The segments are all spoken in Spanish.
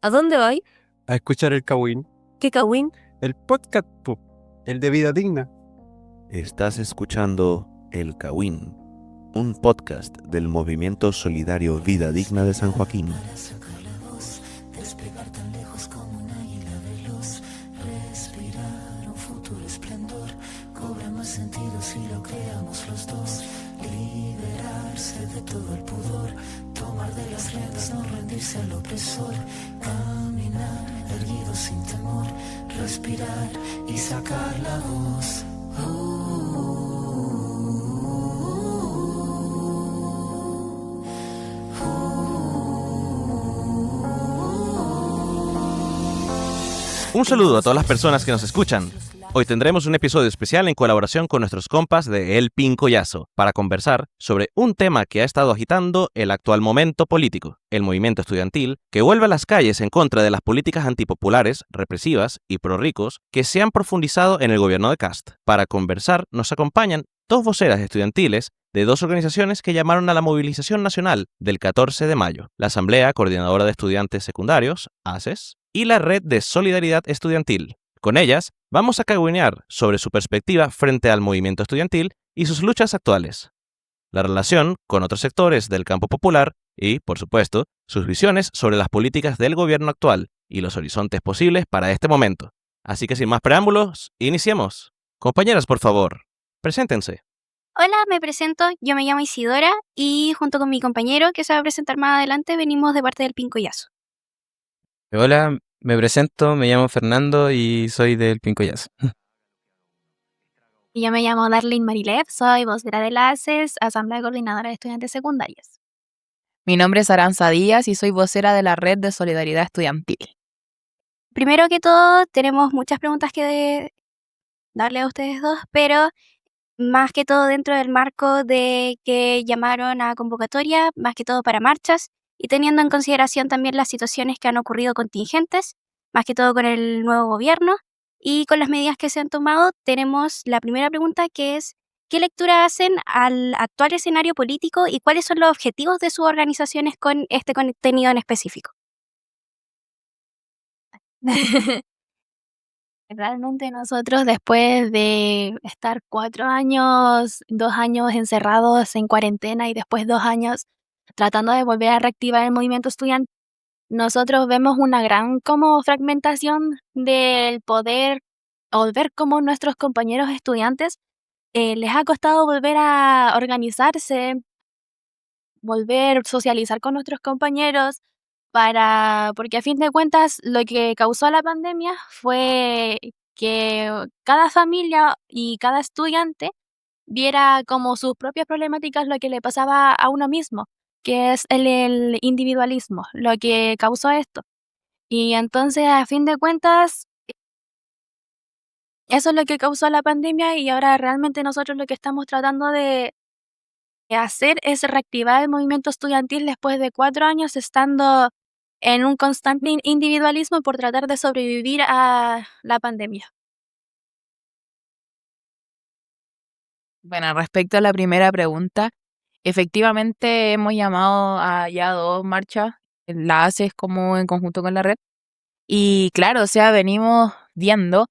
¿A dónde vais? A escuchar el Kawin, ¿Qué Kawin? el podcast, po, el de vida digna. Estás escuchando El Kawin, un podcast del movimiento solidario Vida Digna de San Joaquín. Despegar tan lejos como un águila veloz, respirar un futuro esplendor, cobra más sentido si lo creamos los dos, liberarse de todo el pudor, tomar de las riendas, no rendirse al opresor, caminar erguido sin temor, respirar y sacar la voz. Un saludo a todas las personas que nos escuchan. Hoy tendremos un episodio especial en colaboración con nuestros compas de El Pincollazo para conversar sobre un tema que ha estado agitando el actual momento político, el movimiento estudiantil, que vuelve a las calles en contra de las políticas antipopulares, represivas y prorricos que se han profundizado en el gobierno de Kast. Para conversar nos acompañan dos voceras estudiantiles de dos organizaciones que llamaron a la movilización nacional del 14 de mayo, la Asamblea Coordinadora de Estudiantes Secundarios, ACES, y la Red de Solidaridad Estudiantil. Con ellas, vamos a caguinear sobre su perspectiva frente al movimiento estudiantil y sus luchas actuales, la relación con otros sectores del campo popular y, por supuesto, sus visiones sobre las políticas del gobierno actual y los horizontes posibles para este momento. Así que sin más preámbulos, iniciemos. Compañeras, por favor, preséntense. Hola, me presento, yo me llamo Isidora y junto con mi compañero que se va a presentar más adelante venimos de parte del Pincollazo. Hola, me presento, me llamo Fernando y soy del Pincollazo. Y yo me llamo Darlene Marilev, soy vocera de la ACES, Asamblea Coordinadora de Estudiantes Secundarios. Mi nombre es Aranza Díaz y soy vocera de la Red de Solidaridad Estudiantil. Primero que todo, tenemos muchas preguntas que darle a ustedes dos, pero más que todo dentro del marco de que llamaron a convocatoria, más que todo para marchas, y teniendo en consideración también las situaciones que han ocurrido contingentes, más que todo con el nuevo gobierno y con las medidas que se han tomado, tenemos la primera pregunta que es, ¿qué lectura hacen al actual escenario político y cuáles son los objetivos de sus organizaciones con este contenido en específico? Realmente nosotros después de estar 4 años, 2 años encerrados en cuarentena y después 2 años tratando de volver a reactivar el movimiento estudiantil, nosotros vemos una gran como fragmentación del poder o ver cómo nuestros compañeros estudiantes les ha costado volver a organizarse, volver a socializar con nuestros compañeros, porque a fin de cuentas lo que causó la pandemia fue que cada familia y cada estudiante viera como sus propias problemáticas lo que le pasaba a uno mismo, que es el individualismo, lo que causó esto. Y entonces, a fin de cuentas, eso es lo que causó la pandemia y ahora realmente nosotros lo que estamos tratando de hacer es reactivar el movimiento estudiantil después de 4 años estando en un constante individualismo por tratar de sobrevivir a la pandemia. Bueno, respecto a la primera pregunta, efectivamente hemos llamado a ya 2 marchas, la ACES como en conjunto con la red. Y claro, o sea, venimos viendo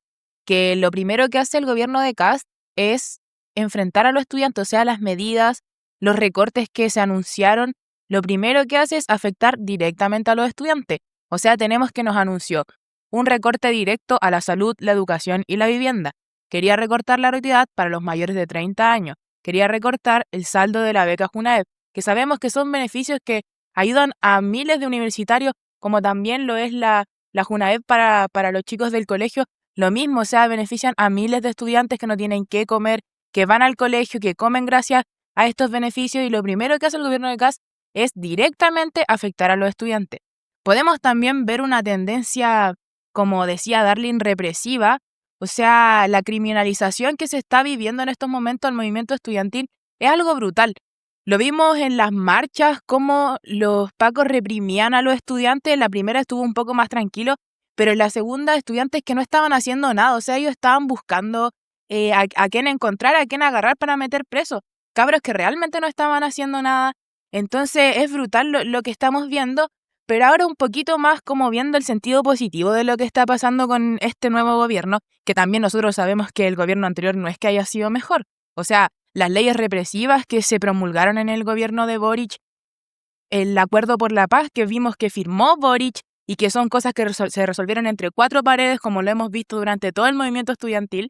que lo primero que hace el gobierno de Kast es enfrentar a los estudiantes, o sea, las medidas, los recortes que se anunciaron, lo primero que hace es afectar directamente a los estudiantes. O sea, tenemos que nos anunció un recorte directo a la salud, la educación y la vivienda. Quería recortar la gratuidad para los mayores de 30 años. Quería recortar el saldo de la beca Junaed, que sabemos que son beneficios que ayudan a miles de universitarios, como también lo es la Junaed para los chicos del colegio. Lo mismo, o sea, benefician a miles de estudiantes que no tienen qué comer, que van al colegio, que comen gracias a estos beneficios, y lo primero que hace el gobierno de Kast es directamente afectar a los estudiantes. Podemos también ver una tendencia, como decía Darlene, represiva, o sea, la criminalización que se está viviendo en estos momentos al movimiento estudiantil es algo brutal. Lo vimos en las marchas, cómo los pacos reprimían a los estudiantes. En la primera estuvo un poco más tranquilo, pero en la segunda estudiantes que no estaban haciendo nada, o sea, ellos estaban buscando a quién encontrar, a quién agarrar para meter preso. Cabros que realmente no estaban haciendo nada. Entonces es brutal lo que estamos viendo, pero ahora un poquito más como viendo el sentido positivo de lo que está pasando con este nuevo gobierno, que también nosotros sabemos que el gobierno anterior no es que haya sido mejor. O sea, las leyes represivas que se promulgaron en el gobierno de Boric, el acuerdo por la paz que vimos que firmó Boric y que son cosas que se resolvieron entre cuatro paredes, como lo hemos visto durante todo el movimiento estudiantil,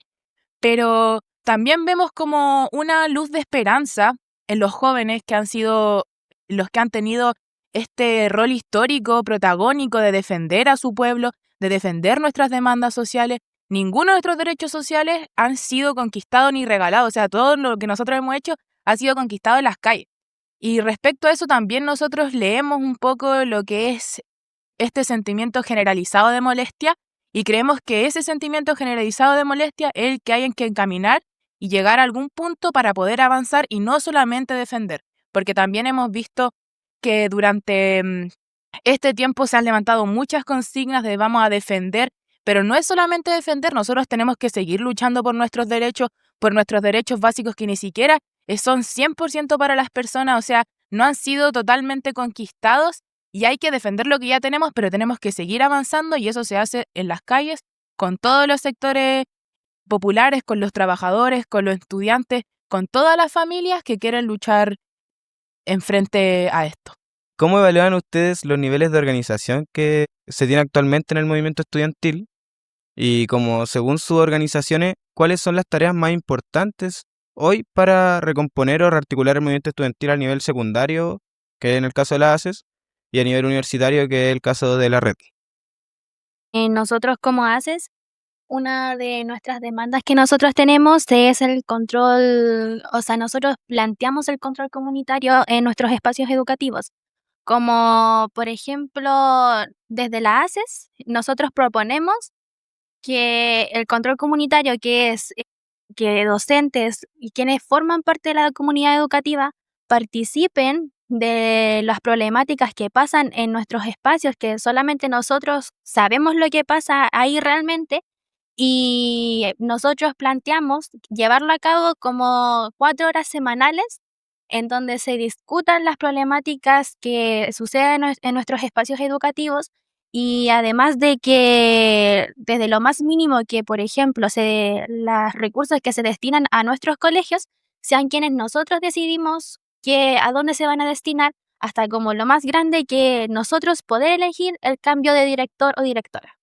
pero también vemos como una luz de esperanza en los jóvenes que han sido los que han tenido este rol histórico, protagónico de defender a su pueblo, de defender nuestras demandas sociales. Ninguno de nuestros derechos sociales han sido conquistados ni regalados. O sea, todo lo que nosotros hemos hecho ha sido conquistado en las calles. Y respecto a eso también nosotros leemos un poco lo que es este sentimiento generalizado de molestia y creemos que ese sentimiento generalizado de molestia es el que hay que encaminar y llegar a algún punto para poder avanzar y no solamente defender. Porque también hemos visto que durante este tiempo se han levantado muchas consignas de vamos a defender, pero no es solamente defender, nosotros tenemos que seguir luchando por nuestros derechos básicos que ni siquiera son 100% para las personas, o sea, no han sido totalmente conquistados y hay que defender lo que ya tenemos, pero tenemos que seguir avanzando y eso se hace en las calles, con todos los sectores populares, con los trabajadores, con los estudiantes, con todas las familias que quieren luchar en frente a esto. ¿Cómo evalúan ustedes los niveles de organización que se tiene actualmente en el movimiento estudiantil? Y como según sus organizaciones, ¿cuáles son las tareas más importantes hoy para recomponer o rearticular el movimiento estudiantil a nivel secundario, que es en el caso de la ACES, y a nivel universitario, que es el caso de la red? Nosotros como ACES, una de nuestras demandas que nosotros tenemos es el control, o sea, nosotros planteamos el control comunitario en nuestros espacios educativos. Como por ejemplo, desde la ACES, nosotros proponemos que el control comunitario, que es que docentes y quienes forman parte de la comunidad educativa participen de las problemáticas que pasan en nuestros espacios, que solamente nosotros sabemos lo que pasa ahí realmente, y nosotros planteamos llevarlo a cabo como 4 horas semanales en donde se discutan las problemáticas que suceden en nuestros espacios educativos y además de que desde lo más mínimo que, por ejemplo, los recursos que se destinan a nuestros colegios sean quienes nosotros decidimos a dónde se van a destinar, hasta como lo más grande que nosotros poder elegir el cambio de director o directora.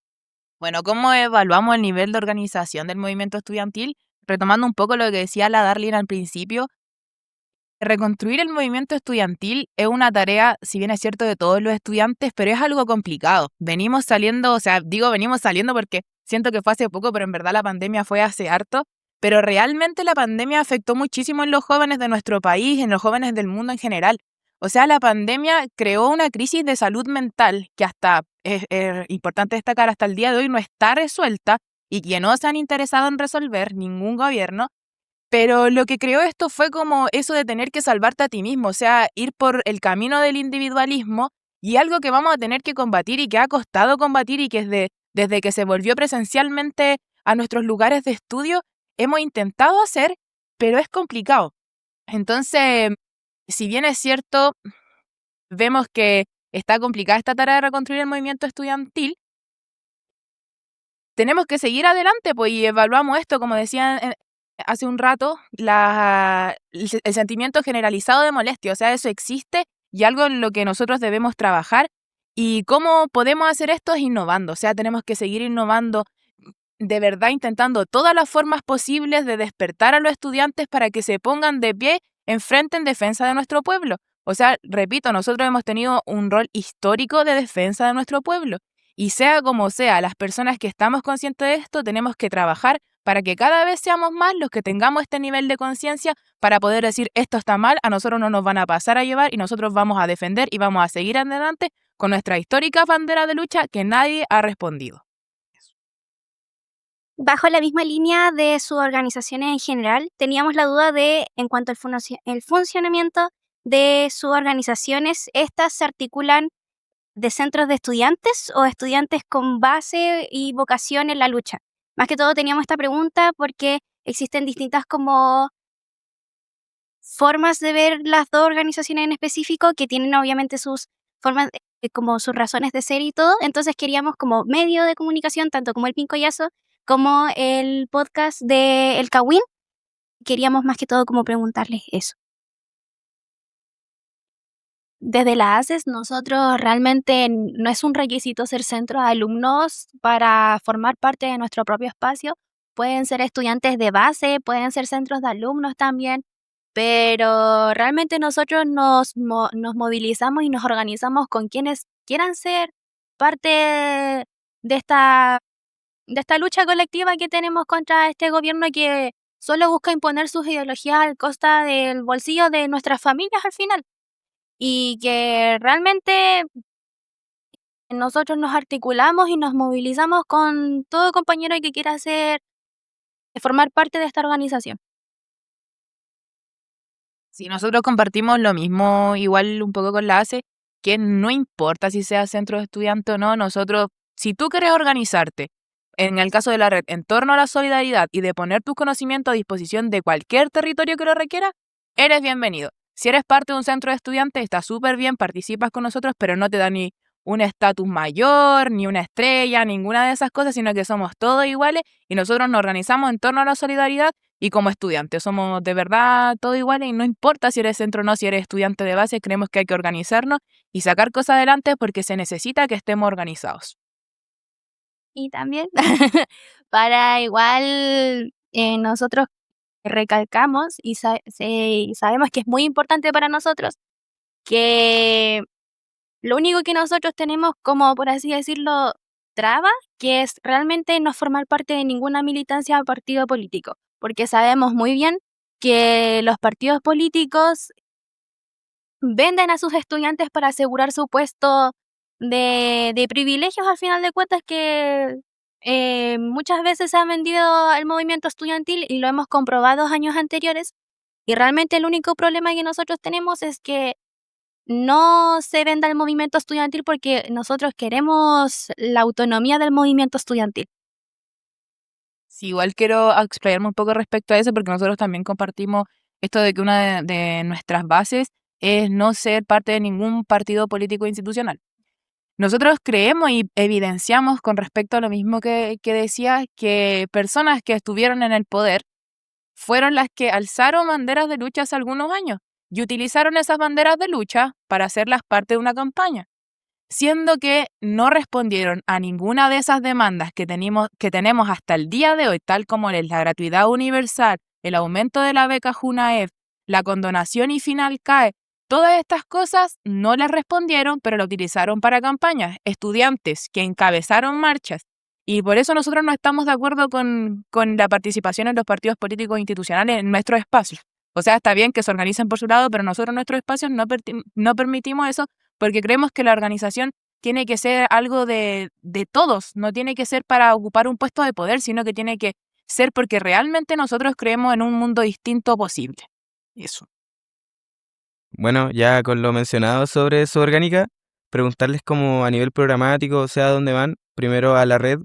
Bueno, ¿cómo evaluamos el nivel de organización del movimiento estudiantil? Retomando un poco lo que decía la Darlene al principio, reconstruir el movimiento estudiantil es una tarea, si bien es cierto, de todos los estudiantes, pero es algo complicado. Venimos saliendo, o sea, digo venimos saliendo porque siento que fue hace poco, pero en verdad la pandemia fue hace harto. Pero realmente la pandemia afectó muchísimo en los jóvenes de nuestro país, en los jóvenes del mundo en general. O sea, la pandemia creó una crisis de salud mental que hasta, es importante destacar, hasta el día de hoy no está resuelta y que no se han interesado en resolver ningún gobierno. Pero lo que creó esto fue como eso de tener que salvarte a ti mismo, o sea, ir por el camino del individualismo y algo que vamos a tener que combatir y que ha costado combatir y que desde que se volvió presencialmente a nuestros lugares de estudio hemos intentado hacer, pero es complicado. Entonces, si bien es cierto, vemos que está complicada esta tarea de reconstruir el movimiento estudiantil, tenemos que seguir adelante, pues, y evaluamos esto, como decía hace un rato, el sentimiento generalizado de molestia, o sea, eso existe y algo en lo que nosotros debemos trabajar. ¿Y cómo podemos hacer esto? Es innovando, o sea, tenemos que seguir innovando, de verdad intentando todas las formas posibles de despertar a los estudiantes para que se pongan de pie enfrente en defensa de nuestro pueblo. O sea, repito, nosotros hemos tenido un rol histórico de defensa de nuestro pueblo. Y sea como sea, las personas que estamos conscientes de esto tenemos que trabajar para que cada vez seamos más los que tengamos este nivel de conciencia para poder decir esto está mal, a nosotros no nos van a pasar a llevar y nosotros vamos a defender y vamos a seguir adelante con nuestra histórica bandera de lucha que nadie ha respondido. Bajo la misma línea de sus organizaciones en general, teníamos la duda de, en cuanto al el funcionamiento de sus organizaciones, ¿estas se articulan de centros de estudiantes o estudiantes con base y vocación en la lucha? Más que todo teníamos esta pregunta porque existen distintas como formas de ver las dos organizaciones en específico que tienen obviamente sus formas como sus razones de ser y todo. Entonces queríamos como medio de comunicación, tanto como el Pincoyazo, como el podcast de El Kawin. Queríamos más que todo como preguntarles eso. Desde la ACES, nosotros realmente no es un requisito ser centro de alumnos para formar parte de nuestro propio espacio. Pueden ser estudiantes de base, pueden ser centros de alumnos también, pero realmente nosotros nos movilizamos y nos organizamos con quienes quieran ser parte de esta lucha colectiva que tenemos contra este gobierno que solo busca imponer sus ideologías al costa del bolsillo de nuestras familias al final. Y que realmente nosotros nos articulamos y nos movilizamos con todo compañero que quiera formar parte de esta organización. Sí, nosotros compartimos lo mismo, igual un poco con la ACE, que no importa si sea centro de estudiante o no, nosotros, si tú quieres organizarte, en el caso de la red, en torno a la solidaridad y de poner tus conocimientos a disposición de cualquier territorio que lo requiera, eres bienvenido. Si eres parte de un centro de estudiantes, está súper bien, participas con nosotros, pero no te da ni un estatus mayor, ni una estrella, ninguna de esas cosas, sino que somos todos iguales y nosotros nos organizamos en torno a la solidaridad y como estudiantes. Somos de verdad todos iguales y no importa si eres centro o no, si eres estudiante de base, creemos que hay que organizarnos y sacar cosas adelante porque se necesita que estemos organizados. Y también para igual nosotros recalcamos y sabemos que es muy importante para nosotros que lo único que nosotros tenemos como, por así decirlo, traba, que es realmente no formar parte de ninguna militancia o partido político, porque sabemos muy bien que los partidos políticos venden a sus estudiantes para asegurar su puesto de privilegios al final de cuentas que muchas veces se ha vendido al movimiento estudiantil y lo hemos comprobado años anteriores y realmente el único problema que nosotros tenemos es que no se venda el movimiento estudiantil porque nosotros queremos la autonomía del movimiento estudiantil. Sí, igual quiero explayarme un poco respecto a eso porque nosotros también compartimos esto de que una de nuestras bases es no ser parte de ningún partido político institucional. Nosotros creemos y evidenciamos con respecto a lo mismo que decía, que personas que estuvieron en el poder fueron las que alzaron banderas de lucha hace algunos años y utilizaron esas banderas de lucha para hacerlas parte de una campaña, siendo que no respondieron a ninguna de esas demandas que tenemos hasta el día de hoy, tal como es la gratuidad universal, el aumento de la beca JUNAEF, la condonación y final CAE. Todas estas cosas no las respondieron, pero las utilizaron para campañas. Estudiantes que encabezaron marchas. Y por eso nosotros no estamos de acuerdo con la participación en los partidos políticos institucionales en nuestros espacios. O sea, está bien que se organicen por su lado, pero nosotros en nuestros espacios no permitimos eso porque creemos que la organización tiene que ser algo de todos. No tiene que ser para ocupar un puesto de poder, sino que tiene que ser porque realmente nosotros creemos en un mundo distinto posible. Eso. Bueno, ya con lo mencionado sobre su orgánica, preguntarles como a nivel programático, o sea, dónde van, primero a la red,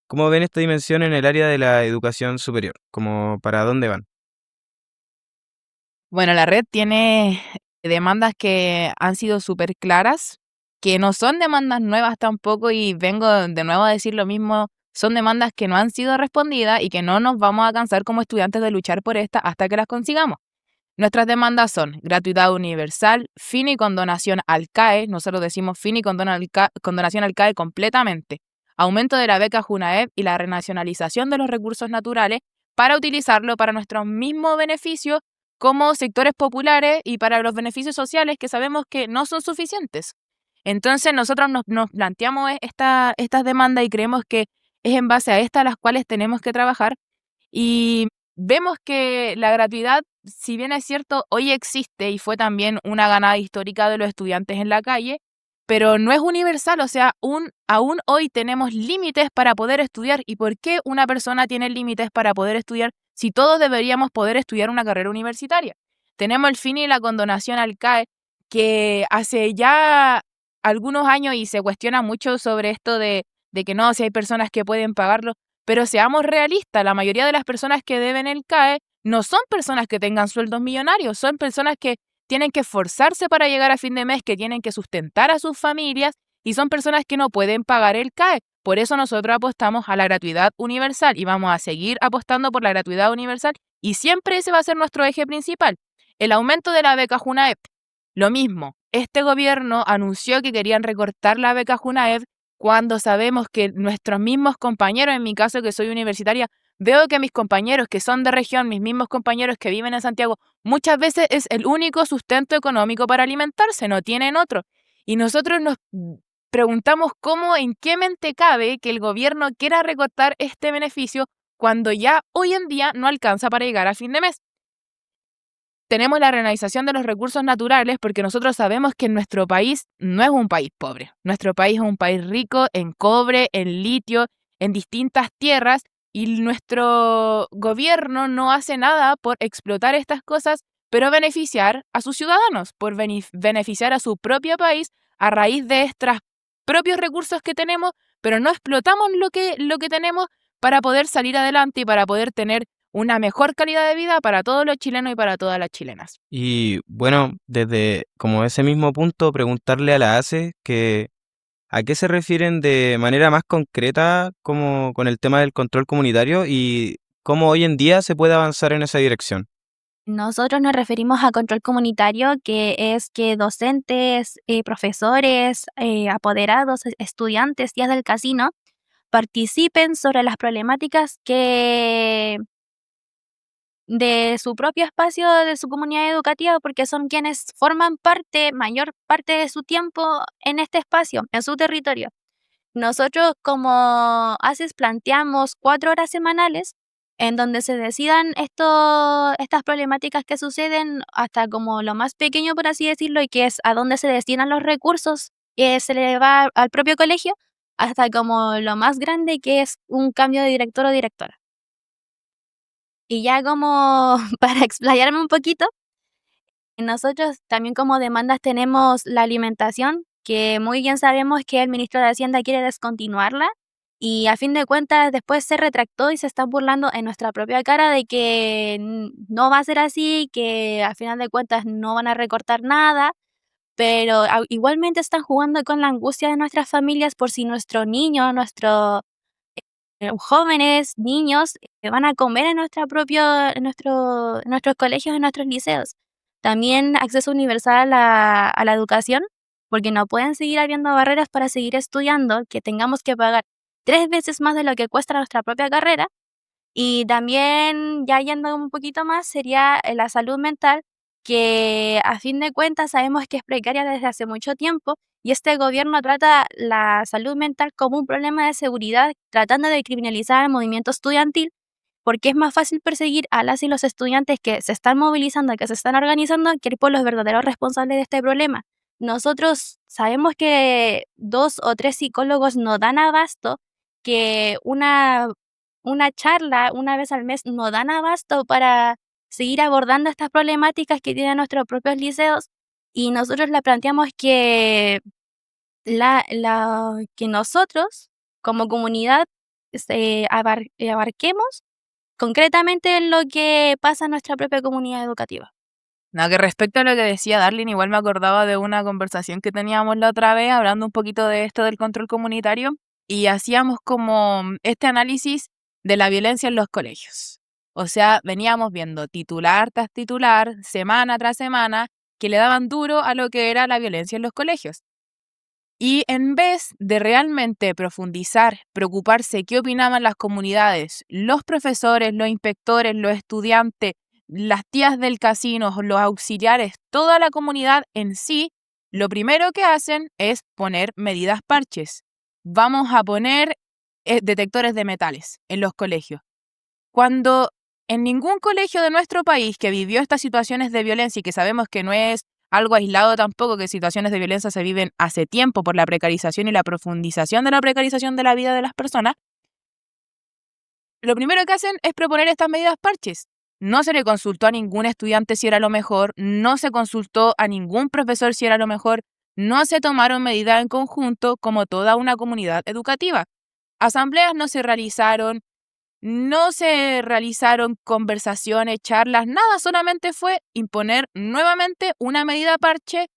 ¿cómo ven esta dimensión en el área de la educación superior? Como para dónde van. Bueno, la red tiene demandas que han sido súper claras, que no son demandas nuevas tampoco, y vengo de nuevo a decir lo mismo, son demandas que no han sido respondidas y que no nos vamos a cansar como estudiantes de luchar por estas hasta que las consigamos. Nuestras demandas son gratuidad universal, fin y condonación al CAE, nosotros decimos fin y condonación al CAE completamente, aumento de la beca JUNAEP y la renacionalización de los recursos naturales para utilizarlo para nuestros mismos beneficios como sectores populares y para los beneficios sociales que sabemos que no son suficientes. Entonces nosotros nos planteamos estas demandas y creemos que es en base a estas las cuales tenemos que trabajar y vemos que la gratuidad, si bien es cierto, hoy existe y fue también una ganada histórica de los estudiantes en la calle, pero no es universal, o sea, aún hoy tenemos límites para poder estudiar. ¿Y por qué una persona tiene límites para poder estudiar si todos deberíamos poder estudiar una carrera universitaria? Tenemos el fin y la condonación al CAE, que hace ya algunos años y se cuestiona mucho sobre esto de que no, si hay personas que pueden pagarlo, pero seamos realistas, la mayoría de las personas que deben el CAE no son personas que tengan sueldos millonarios, son personas que tienen que esforzarse para llegar a fin de mes, que tienen que sustentar a sus familias y son personas que no pueden pagar el CAE. Por eso nosotros apostamos a la gratuidad universal y vamos a seguir apostando por la gratuidad universal y siempre ese va a ser nuestro eje principal. El aumento de la beca Junaep, lo mismo. Este gobierno anunció que querían recortar la beca Junaep cuando sabemos que nuestros mismos compañeros, en mi caso que soy universitaria, veo que mis compañeros que son de región, mis mismos compañeros que viven en Santiago, muchas veces es el único sustento económico para alimentarse, no tienen otro. Y nosotros nos preguntamos cómo, en qué mente cabe que el gobierno quiera recortar este beneficio cuando ya hoy en día no alcanza para llegar a fin de mes. Tenemos la renalización de los recursos naturales porque nosotros sabemos que nuestro país no es un país pobre. Nuestro país es un país rico en cobre, en litio, en distintas tierras y nuestro gobierno no hace nada por explotar estas cosas, pero beneficiar a sus ciudadanos, por beneficiar a su propio país a raíz de estos propios recursos que tenemos, pero no explotamos lo que tenemos para poder salir adelante y para poder tener una mejor calidad de vida para todos los chilenos y para todas las chilenas. Y bueno, desde como ese mismo punto, preguntarle a la ACE que a qué se refieren de manera más concreta como con el tema del control comunitario y cómo hoy en día se puede avanzar en esa dirección. Nosotros nos referimos a control comunitario, que es que docentes, profesores, apoderados, estudiantes, guías del casino, participen sobre las problemáticas de su propio espacio, de su comunidad educativa, porque son quienes forman mayor parte de su tiempo en este espacio, en su territorio. Nosotros como ACES planteamos 4 horas semanales en donde se decidan estas problemáticas que suceden hasta como lo más pequeño, por así decirlo, y que es a dónde se destinan los recursos que se le va al propio colegio, hasta como lo más grande, que es un cambio de director o directora. Y ya como para explayarme un poquito, nosotros también como demandas tenemos la alimentación, que muy bien sabemos que el ministro de Hacienda quiere descontinuarla y a fin de cuentas después se retractó y se está burlando en nuestra propia cara de que no va a ser así, que a final de cuentas no van a recortar nada, pero igualmente están jugando con la angustia de nuestras familias por si nuestro niño, jóvenes, niños, van a comer en en nuestros colegios, en nuestros liceos. También acceso universal a la educación, porque no pueden seguir habiendo barreras para seguir estudiando, que tengamos que pagar 3 veces más de lo que cuesta nuestra propia carrera. Y también, ya yendo un poquito más, sería la salud mental, que a fin de cuentas sabemos que es precaria desde hace mucho tiempo y este gobierno trata la salud mental como un problema de seguridad, tratando de criminalizar el movimiento estudiantil, porque es más fácil perseguir a las y los estudiantes que se están movilizando, que se están organizando, que ir por los verdaderos responsables de este problema. Nosotros sabemos que 2 o 3 psicólogos no dan abasto, que una charla una vez al mes no dan abasto para seguir abordando estas problemáticas que tienen nuestros propios liceos, y nosotros le planteamos que que nosotros, como comunidad, abarquemos concretamente lo que pasa en nuestra propia comunidad educativa. No, que respecto a lo que decía Darlene, igual me acordaba de una conversación que teníamos la otra vez hablando un poquito de esto del control comunitario y hacíamos como este análisis de la violencia en los colegios. O sea, veníamos viendo titular tras titular, semana tras semana, que le daban duro a lo que era la violencia en los colegios. Y en vez de realmente profundizar, preocuparse qué opinaban las comunidades, los profesores, los inspectores, los estudiantes, las tías del casino, los auxiliares, toda la comunidad en sí, lo primero que hacen es poner medidas parches. Vamos a poner detectores de metales en los colegios. Cuando en ningún colegio de nuestro país que vivió estas situaciones de violencia y que sabemos que no es algo aislado tampoco, que situaciones de violencia se viven hace tiempo por la precarización y la profundización de la precarización de la vida de las personas, lo primero que hacen es proponer estas medidas parches. No se le consultó a ningún estudiante si era lo mejor, no se consultó a ningún profesor si era lo mejor, no se tomaron medidas en conjunto como toda una comunidad educativa. Asambleas no se realizaron, no se realizaron conversaciones, charlas, nada, solamente fue imponer nuevamente una medida parche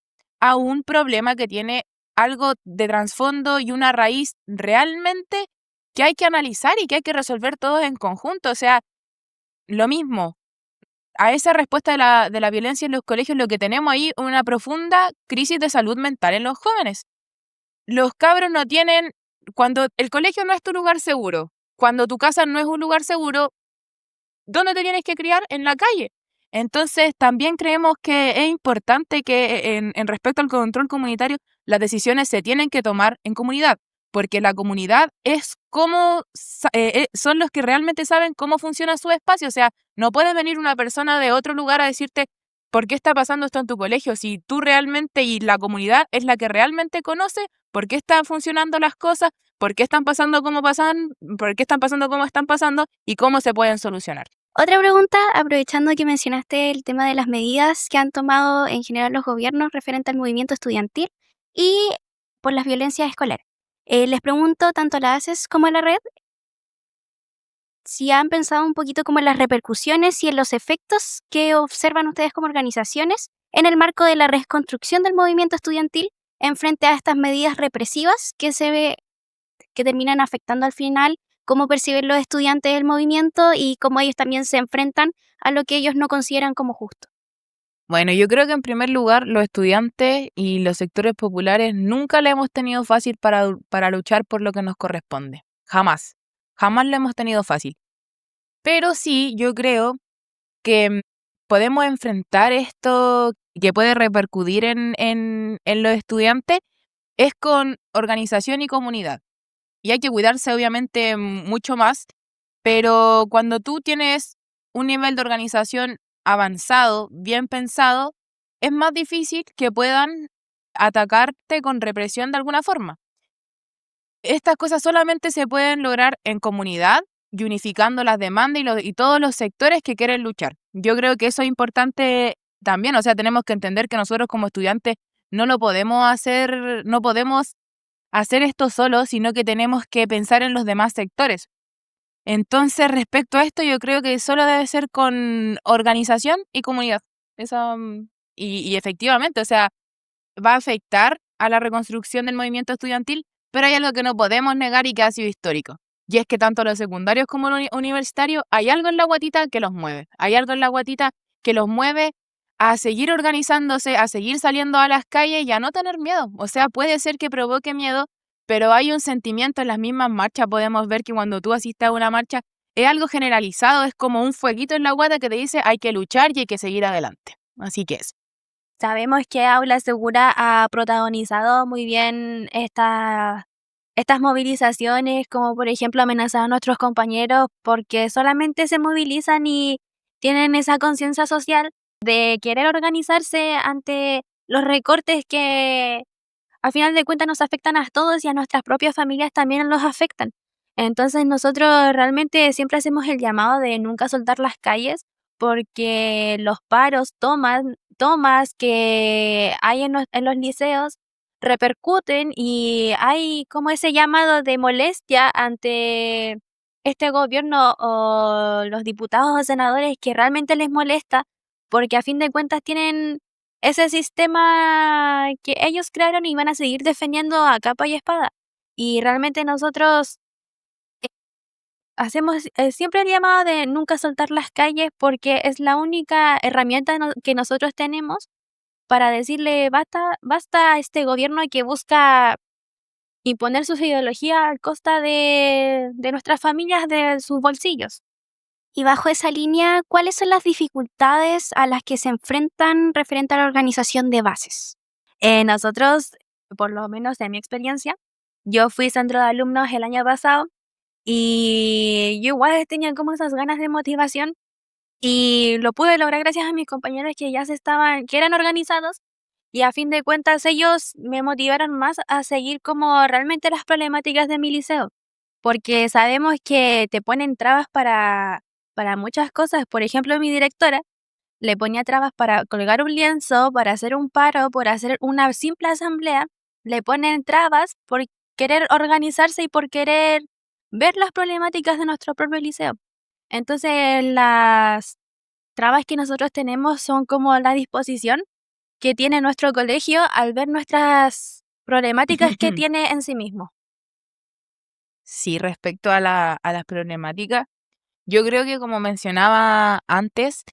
a un problema que tiene algo de trasfondo y una raíz realmente que hay que analizar y que hay que resolver todos en conjunto. O sea, lo mismo, a esa respuesta de la violencia en los colegios, lo que tenemos ahí es una profunda crisis de salud mental en los jóvenes. Los cabros no tienen, cuando el colegio no es tu lugar seguro, cuando tu casa no es un lugar seguro, ¿dónde te tienes que criar? En la calle. Entonces, también creemos que es importante que en respecto al control comunitario, las decisiones se tienen que tomar en comunidad, porque la comunidad es como son los que realmente saben cómo funciona su espacio. O sea, no puede venir una persona de otro lugar a decirte por qué está pasando esto en tu colegio, si tú realmente y la comunidad es la que realmente conoce por qué están funcionando las cosas, por qué están pasando como pasan, por qué están pasando como están pasando y cómo se pueden solucionar. Otra pregunta, aprovechando que mencionaste el tema de las medidas que han tomado en general los gobiernos referente al movimiento estudiantil y por las violencias escolares. Les pregunto tanto a la ACES como a la red si han pensado un poquito como en las repercusiones y en los efectos que observan ustedes como organizaciones en el marco de la reconstrucción del movimiento estudiantil en frente a estas medidas represivas que terminan afectando al final cómo perciben los estudiantes del movimiento y cómo ellos también se enfrentan a lo que ellos no consideran como justo. Bueno, yo creo que en primer lugar los estudiantes y los sectores populares nunca le hemos tenido fácil para luchar por lo que nos corresponde. Jamás. Jamás lo hemos tenido fácil. Pero sí, yo creo que podemos enfrentar esto que puede repercutir en los estudiantes es con organización y comunidad. Y hay que cuidarse obviamente mucho más, pero cuando tú tienes un nivel de organización avanzado, bien pensado, es más difícil que puedan atacarte con represión de alguna forma. Estas cosas solamente se pueden lograr en comunidad y unificando las demandas y todos los sectores que quieren luchar. Yo creo que eso es importante también, o sea, tenemos que entender que nosotros como estudiantes no lo podemos hacer, no podemos hacer esto solo, sino que tenemos que pensar en los demás sectores. Entonces, respecto a esto, yo creo que solo debe ser con organización y comunidad. Eso, y efectivamente, o sea, va a afectar a la reconstrucción del movimiento estudiantil, pero hay algo que no podemos negar y que ha sido histórico. Y es que tanto los secundarios como los universitarios, hay algo en la guatita que los mueve. Hay algo en la guatita que los mueve a seguir organizándose, a seguir saliendo a las calles y a no tener miedo. O sea, puede ser que provoque miedo, pero hay un sentimiento en las mismas marchas. Podemos ver que cuando tú asistes a una marcha es algo generalizado, es como un fueguito en la guata que te dice hay que luchar y hay que seguir adelante. Así que eso. Sabemos que Aula Segura ha protagonizado muy bien estas movilizaciones, como por ejemplo amenazar a nuestros compañeros, porque solamente se movilizan y tienen esa conciencia social de querer organizarse ante los recortes que al final de cuentas nos afectan a todos y a nuestras propias familias también los afectan. Entonces nosotros realmente siempre hacemos el llamado de nunca soltar las calles porque los paros, tomas que hay en los liceos repercuten y hay como ese llamado de molestia ante este gobierno o los diputados o senadores que realmente les molesta porque a fin de cuentas tienen ese sistema que ellos crearon y van a seguir defendiendo a capa y espada. Y realmente nosotros hacemos siempre el llamado de nunca soltar las calles porque es la única herramienta que nosotros tenemos para decirle basta a este gobierno que busca imponer sus ideologías a costa de nuestras familias, de sus bolsillos. Y bajo esa línea, ¿cuáles son las dificultades a las que se enfrentan referente a la organización de bases? Nosotros, por lo menos en mi experiencia, yo fui centro de alumnos el año pasado y yo igual tenía como esas ganas de motivación y lo pude lograr gracias a mis compañeros que que eran organizados y a fin de cuentas ellos me motivaron más a seguir como realmente las problemáticas de mi liceo, porque sabemos que te ponen trabas para muchas cosas. Por ejemplo, mi directora le ponía trabas para colgar un lienzo, para hacer un paro, por hacer una simple asamblea. Le ponen trabas por querer organizarse y por querer ver las problemáticas de nuestro propio liceo. Entonces, las trabas que nosotros tenemos son como la disposición que tiene nuestro colegio al ver nuestras problemáticas que tiene en sí mismo. Sí, respecto a las problemáticas, yo creo que como mencionaba antes,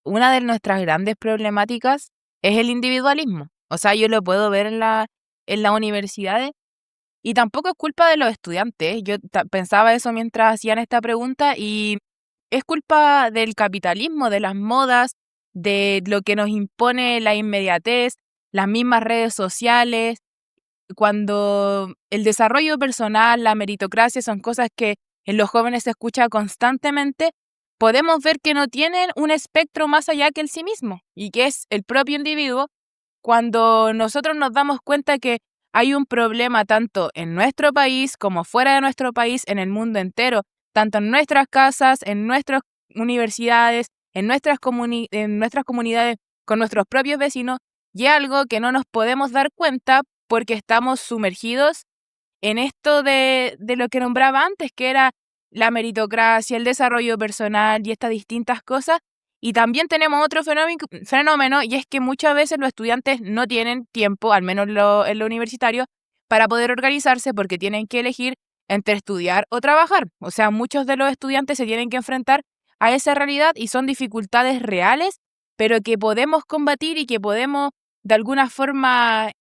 una de nuestras grandes problemáticas es el individualismo. O sea, yo lo puedo ver en las universidades y tampoco es culpa de los estudiantes. Yo pensaba eso mientras hacían esta pregunta y es culpa del capitalismo, de las modas, de lo que nos impone la inmediatez, las mismas redes sociales, cuando el desarrollo personal, la meritocracia son cosas que en los jóvenes se escucha constantemente, podemos ver que no tienen un espectro más allá que el sí mismo y que es el propio individuo. Cuando nosotros nos damos cuenta que hay un problema tanto en nuestro país como fuera de nuestro país, en el mundo entero, tanto en nuestras casas, en nuestras universidades, en nuestras comunidades, con nuestros propios vecinos, y algo que no nos podemos dar cuenta porque estamos sumergidos en esto de lo que nombraba antes, que era la meritocracia, el desarrollo personal y estas distintas cosas. Y también tenemos otro fenómeno, y es que muchas veces los estudiantes no tienen tiempo, al menos en lo universitario, para poder organizarse porque tienen que elegir entre estudiar o trabajar. O sea, muchos de los estudiantes se tienen que enfrentar a esa realidad y son dificultades reales, pero que podemos combatir y que podemos de alguna forma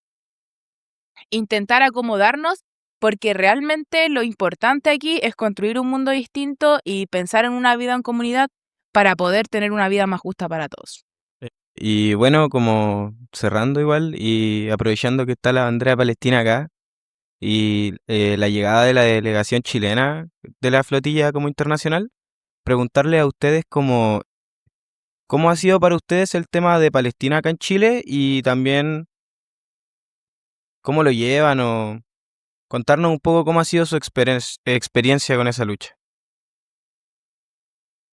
intentar acomodarnos, porque realmente lo importante aquí es construir un mundo distinto y pensar en una vida en comunidad para poder tener una vida más justa para todos. Y bueno, como cerrando igual y aprovechando que está la bandera Palestina acá y la llegada de la delegación chilena de la flotilla como internacional, preguntarle a ustedes cómo ha sido para ustedes el tema de Palestina acá en Chile y también cómo lo llevan o contarnos un poco cómo ha sido su experiencia con esa lucha.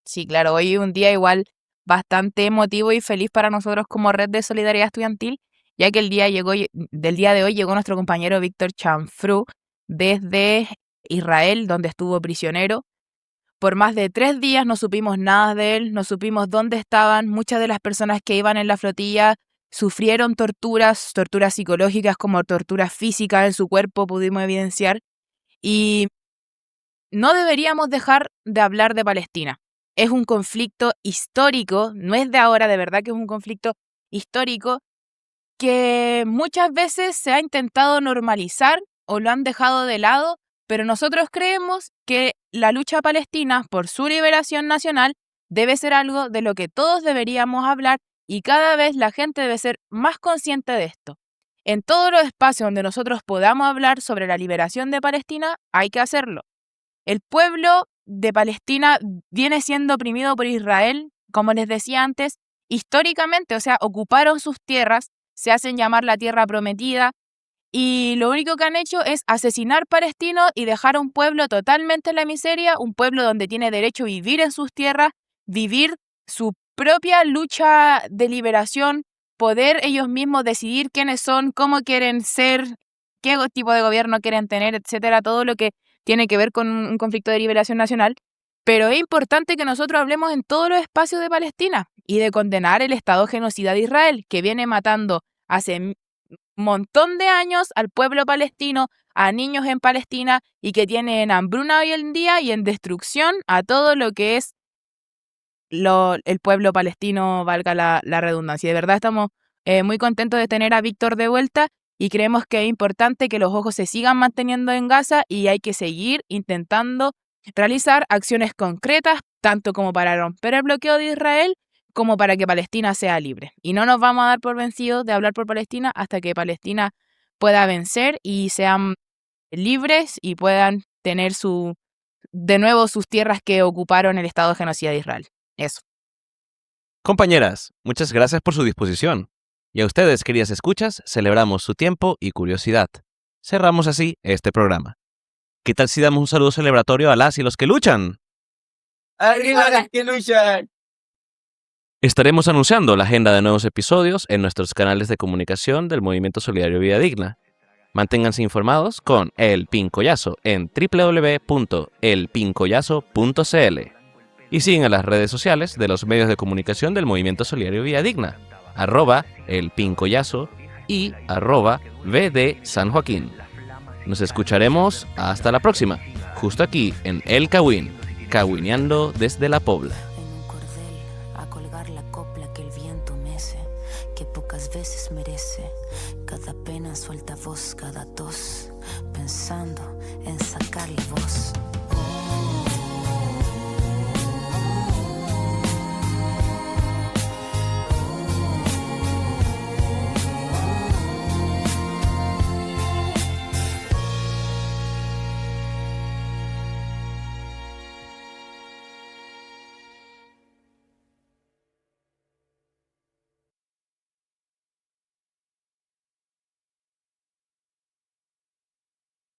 Sí, claro, hoy un día igual bastante emotivo y feliz para nosotros como Red de Solidaridad Estudiantil, ya que del día de hoy llegó nuestro compañero Víctor Chanfrú desde Israel, donde estuvo prisionero. Por más de 3 días no supimos nada de él, no supimos dónde estaban. Muchas de las personas que iban en la flotilla sufrieron torturas psicológicas como torturas físicas en su cuerpo, pudimos evidenciar. Y no deberíamos dejar de hablar de Palestina. Es un conflicto histórico, no es de ahora, de verdad que es un conflicto histórico que muchas veces se ha intentado normalizar o lo han dejado de lado, pero nosotros creemos que la lucha palestina por su liberación nacional debe ser algo de lo que todos deberíamos hablar y cada vez la gente debe ser más consciente de esto. En todos los espacios donde nosotros podamos hablar sobre la liberación de Palestina, hay que hacerlo. El pueblo de Palestina viene siendo oprimido por Israel, como les decía antes, históricamente, o sea, ocuparon sus tierras, se hacen llamar la tierra prometida, y lo único que han hecho es asesinar palestinos y dejar a un pueblo totalmente en la miseria, un pueblo donde tiene derecho a vivir en sus tierras, vivir su propia lucha de liberación, poder ellos mismos decidir quiénes son, cómo quieren ser, qué tipo de gobierno quieren tener, etcétera, todo lo que tiene que ver con un conflicto de liberación nacional. Pero es importante que nosotros hablemos en todos los espacios de Palestina y de condenar el Estado genocida de Israel, que viene matando hace un montón de años al pueblo palestino, a niños en Palestina, y que tiene en hambruna hoy en día y en destrucción a todo lo que es el pueblo palestino, valga la redundancia. De verdad estamos muy contentos de tener a Víctor de vuelta y creemos que es importante que los ojos se sigan manteniendo en Gaza y hay que seguir intentando realizar acciones concretas, tanto como para romper el bloqueo de Israel, como para que Palestina sea libre. Y no nos vamos a dar por vencidos de hablar por Palestina hasta que Palestina pueda vencer y sean libres y puedan tener de nuevo sus tierras que ocuparon el Estado genocida de Israel. Eso. Compañeras, muchas gracias por su disposición. Y a ustedes, queridas escuchas, celebramos su tiempo y curiosidad. Cerramos así este programa. ¿Qué tal si damos un saludo celebratorio a las y los que luchan? ¡Arriba las que luchan! Estaremos anunciando la agenda de nuevos episodios en nuestros canales de comunicación del Movimiento Solidario Vida Digna. Manténganse informados con El Pincollazo en www.elpincollazo.cl y sigan las redes sociales de los medios de comunicación del Movimiento Solidario Vida Digna, @elpincollazo y @VD San Joaquín. Nos escucharemos hasta la próxima, justo aquí en El Cawin, cawineando desde la Pobla. En un cordel a colgar la copla que el viento mece, que pocas veces merece. Cada pena suelta voz, cada tos, pensando en sacarle voz.